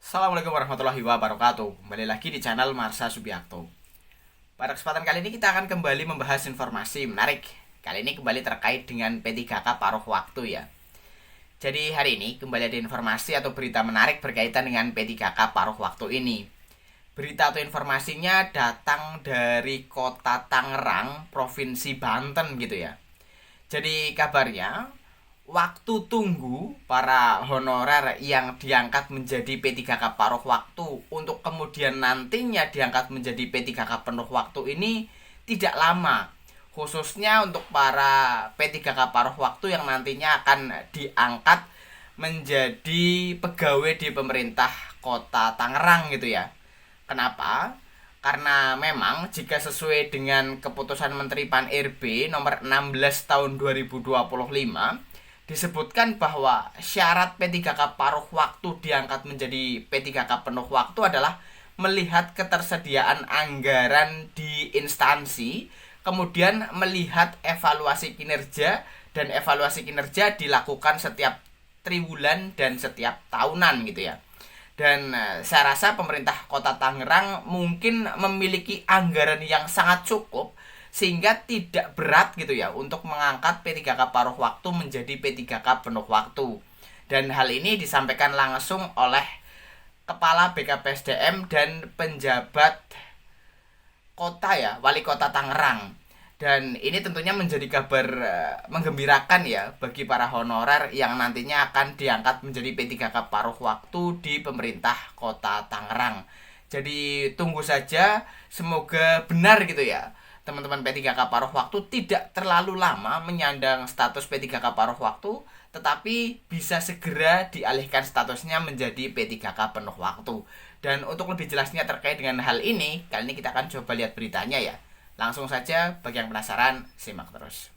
Assalamualaikum warahmatullahi wabarakatuh. Kembali lagi di channel Marsha Subiakto. Pada kesempatan kali ini kita akan kembali membahas informasi menarik. Kali ini kembali terkait dengan P3K paruh waktu ya. Jadi hari ini kembali ada informasi atau berita menarik berkaitan dengan P3K paruh waktu ini. Berita atau informasinya datang dari kota Tangerang, Provinsi Banten gitu ya. Jadi kabarnya waktu tunggu para honorer yang diangkat menjadi P3K paruh waktu untuk kemudian nantinya diangkat menjadi P3K penuh waktu ini tidak lama, khususnya untuk para P3K paruh waktu yang nantinya akan diangkat menjadi pegawai di pemerintah kota Tangerang gitu ya. Kenapa? Karena memang jika sesuai dengan keputusan Menteri Pan-RB nomor 16 tahun 2025 disebutkan bahwa syarat P3K paruh waktu diangkat menjadi P3K penuh waktu adalah melihat ketersediaan anggaran di instansi, kemudian melihat evaluasi kinerja, dan evaluasi kinerja dilakukan setiap triwulan dan setiap tahunan gitu ya. Dan saya rasa pemerintah kota Tangerang mungkin memiliki anggaran yang sangat cukup sehingga tidak berat gitu ya untuk mengangkat P3K paruh waktu menjadi P3K penuh waktu. Dan hal ini disampaikan langsung oleh Kepala BKPSDM dan penjabat kota ya, Wali Kota Tangerang. Dan ini tentunya menjadi kabar menggembirakan ya bagi para honorer yang nantinya akan diangkat menjadi P3K paruh waktu di pemerintah kota Tangerang. Jadi tunggu saja, semoga benar gitu ya. Teman-teman P3K paruh waktu tidak terlalu lama menyandang status P3K paruh waktu, tetapi bisa segera dialihkan statusnya menjadi P3K penuh waktu. Dan untuk lebih jelasnya terkait dengan hal ini, kali ini kita akan coba lihat beritanya ya. Langsung saja, bagi yang penasaran, simak terus.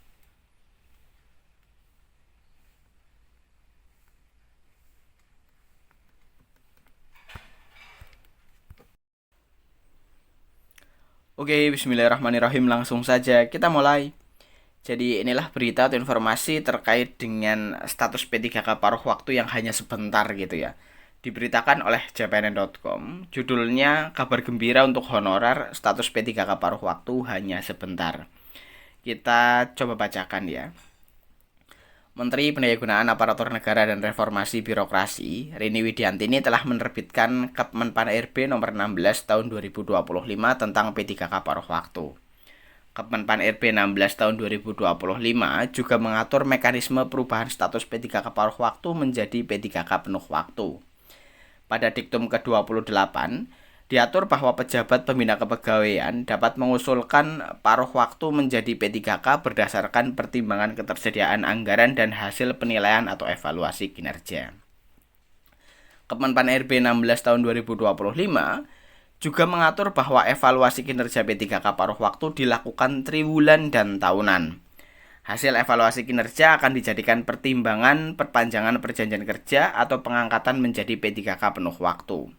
Oke, bismillahirrahmanirrahim. Langsung saja kita mulai. Jadi inilah berita atau informasi terkait dengan status P3K paruh waktu yang hanya sebentar gitu ya. Diberitakan oleh jpnn.com. Judulnya kabar gembira untuk honorer, status P3K paruh waktu hanya sebentar. Kita coba bacakan ya. Menteri Pendayagunaan Aparatur Negara dan Reformasi Birokrasi, Rini Widiantini telah menerbitkan Kepmen Pan-RB nomor 16 tahun 2025 tentang P3K paruh waktu. Kepmen Pan-RB 16 tahun 2025 juga mengatur mekanisme perubahan status P3K paruh waktu menjadi P3K penuh waktu. Pada diktum ke-28, diatur bahwa pejabat pembina kepegawaian dapat mengusulkan paruh waktu menjadi P3K berdasarkan pertimbangan ketersediaan anggaran dan hasil penilaian atau evaluasi kinerja. Kepmen Pan-RB 16 tahun 2025 juga mengatur bahwa evaluasi kinerja P3K paruh waktu dilakukan triwulan dan tahunan. Hasil evaluasi kinerja akan dijadikan pertimbangan perpanjangan perjanjian kerja atau pengangkatan menjadi P3K penuh waktu.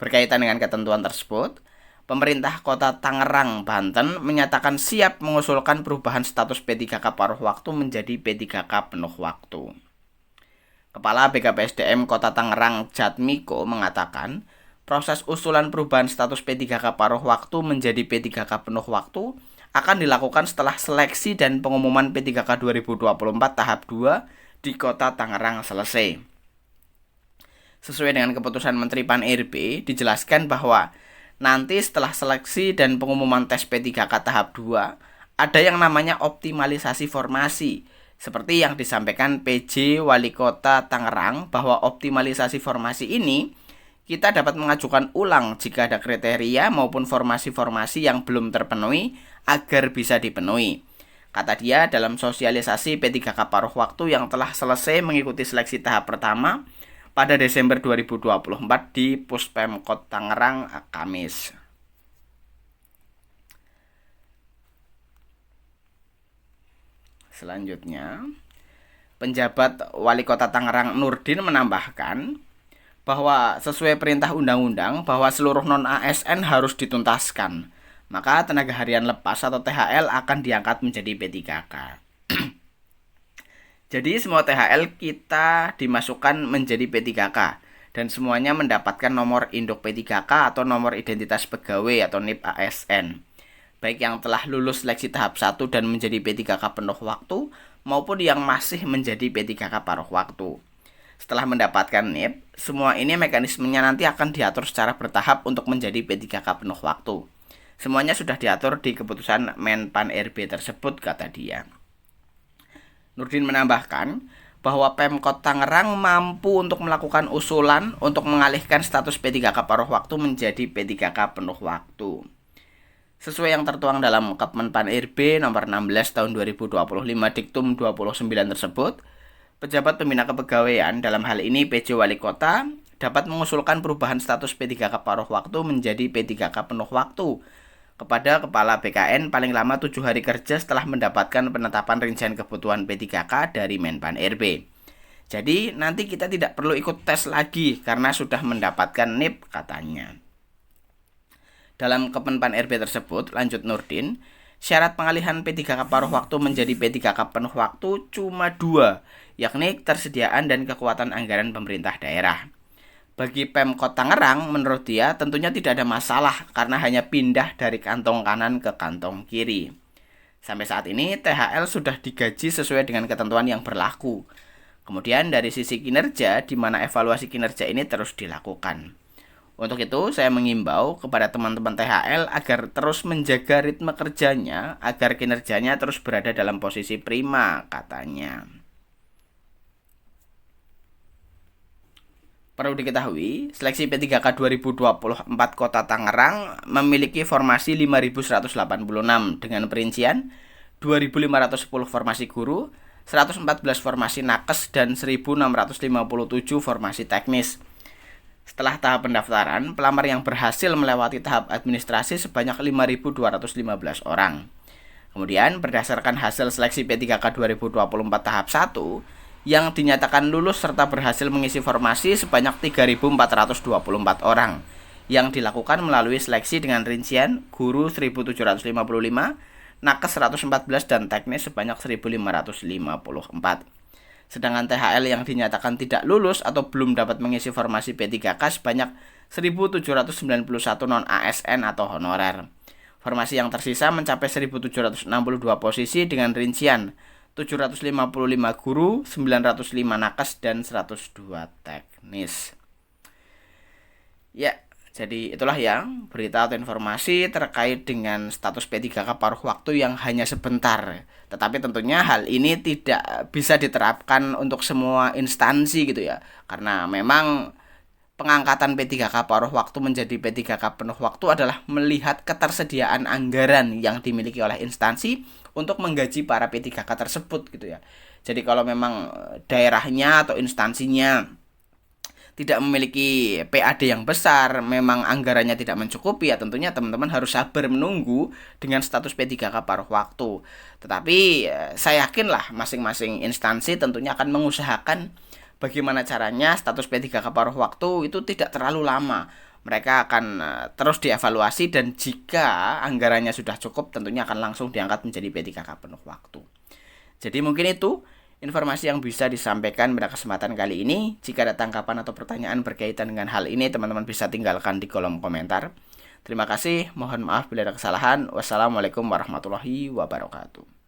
Berkaitan dengan ketentuan tersebut, pemerintah kota Tangerang, Banten menyatakan siap mengusulkan perubahan status P3K paruh waktu menjadi P3K penuh waktu. Kepala BKPSDM Kota Tangerang, Jatmiko, mengatakan proses usulan perubahan status P3K paruh waktu menjadi P3K penuh waktu akan dilakukan setelah seleksi dan pengumuman P3K 2024 tahap 2 di Kota Tangerang selesai. Sesuai dengan keputusan Menteri Pan-RB, dijelaskan bahwa nanti setelah seleksi dan pengumuman tes P3K tahap 2, ada yang namanya optimalisasi formasi. Seperti yang disampaikan PJ Wali Kota Tangerang bahwa optimalisasi formasi ini kita dapat mengajukan ulang jika ada kriteria maupun formasi-formasi yang belum terpenuhi agar bisa dipenuhi. Kata dia dalam sosialisasi P3K paruh waktu yang telah selesai mengikuti seleksi tahap pertama pada Desember 2024 di Puspemkot Tangerang, Kamis. Selanjutnya, penjabat Wali Kota Tangerang Nurdin menambahkan bahwa sesuai perintah undang-undang bahwa seluruh non-ASN harus dituntaskan. Maka tenaga harian lepas atau THL akan diangkat menjadi P3K. Jadi semua THL kita dimasukkan menjadi P3K dan semuanya mendapatkan nomor induk P3K atau nomor identitas pegawai atau NIP ASN. Baik yang telah lulus seleksi tahap 1 dan menjadi P3K penuh waktu maupun yang masih menjadi P3K paruh waktu. Setelah mendapatkan NIP, semua ini mekanismenya nanti akan diatur secara bertahap untuk menjadi P3K penuh waktu. Semuanya sudah diatur di keputusan Menpan RB tersebut, kata dia. Nurdin menambahkan bahwa Pemkot Tangerang mampu untuk melakukan usulan untuk mengalihkan status P3K paruh waktu menjadi P3K penuh waktu. Sesuai yang tertuang dalam Kepmenpan RB nomor 16 tahun 2025 Diktum 29 tersebut, pejabat pembina kepegawaian dalam hal ini PJ Wali Kota dapat mengusulkan perubahan status P3K paruh waktu menjadi P3K penuh waktu kepada Kepala BKN paling lama 7 hari kerja setelah mendapatkan penetapan rincian kebutuhan P3K dari Menpan RB. Jadi nanti kita tidak perlu ikut tes lagi karena sudah mendapatkan NIP, katanya. Dalam Kemenpan RB tersebut, lanjut Nurdin, syarat pengalihan P3K paruh waktu menjadi P3K penuh waktu cuma 2, yakni ketersediaan dan kekuatan anggaran pemerintah daerah. Bagi Pemkot Tangerang, menurut dia tentunya tidak ada masalah karena hanya pindah dari kantong kanan ke kantong kiri. Sampai saat ini, THL sudah digaji sesuai dengan ketentuan yang berlaku. Kemudian dari sisi kinerja, di mana evaluasi kinerja ini terus dilakukan. Untuk itu, saya mengimbau kepada teman-teman THL agar terus menjaga ritme kerjanya, agar kinerjanya terus berada dalam posisi prima, katanya. Perlu diketahui, seleksi P3K 2024 Kota Tangerang memiliki formasi 5.186 dengan perincian 2.510 formasi guru, 114 formasi nakes, dan 1.657 formasi teknis. Setelah tahap pendaftaran, pelamar yang berhasil melewati tahap administrasi sebanyak 5.215 orang. Kemudian, berdasarkan hasil seleksi P3K 2024 tahap 1, yang dinyatakan lulus serta berhasil mengisi formasi sebanyak 3.424 orang, yang dilakukan melalui seleksi dengan rincian guru 1.755, nakes 114, dan teknis sebanyak 1.554. Sedangkan THL yang dinyatakan tidak lulus atau belum dapat mengisi formasi P3K sebanyak 1.791 non-ASN atau honorer. Formasi yang tersisa mencapai 1.762 posisi dengan rincian 755 guru, 905 nakes, dan 102 teknis. Ya, jadi itulah yang berita atau informasi terkait dengan status P3K paruh waktu yang hanya sebentar. Tetapi tentunya hal ini tidak bisa diterapkan untuk semua instansi gitu ya. Karena memang pengangkatan P3K paruh waktu menjadi P3K penuh waktu adalah melihat ketersediaan anggaran yang dimiliki oleh instansi untuk menggaji para P3K tersebut gitu ya. Jadi kalau memang daerahnya atau instansinya tidak memiliki PAD yang besar, memang anggarannya tidak mencukupi, ya tentunya teman-teman harus sabar menunggu dengan status P3K paruh waktu. Tetapi saya yakinlah masing-masing instansi tentunya akan mengusahakan bagaimana caranya status P3K paruh waktu itu tidak terlalu lama. Mereka akan terus dievaluasi dan jika anggarannya sudah cukup tentunya akan langsung diangkat menjadi P3K penuh waktu. Jadi mungkin itu informasi yang bisa disampaikan pada kesempatan kali ini. Jika ada tanggapan atau pertanyaan berkaitan dengan hal ini, teman-teman bisa tinggalkan di kolom komentar. Terima kasih, mohon maaf bila ada kesalahan. Wassalamualaikum warahmatullahi wabarakatuh.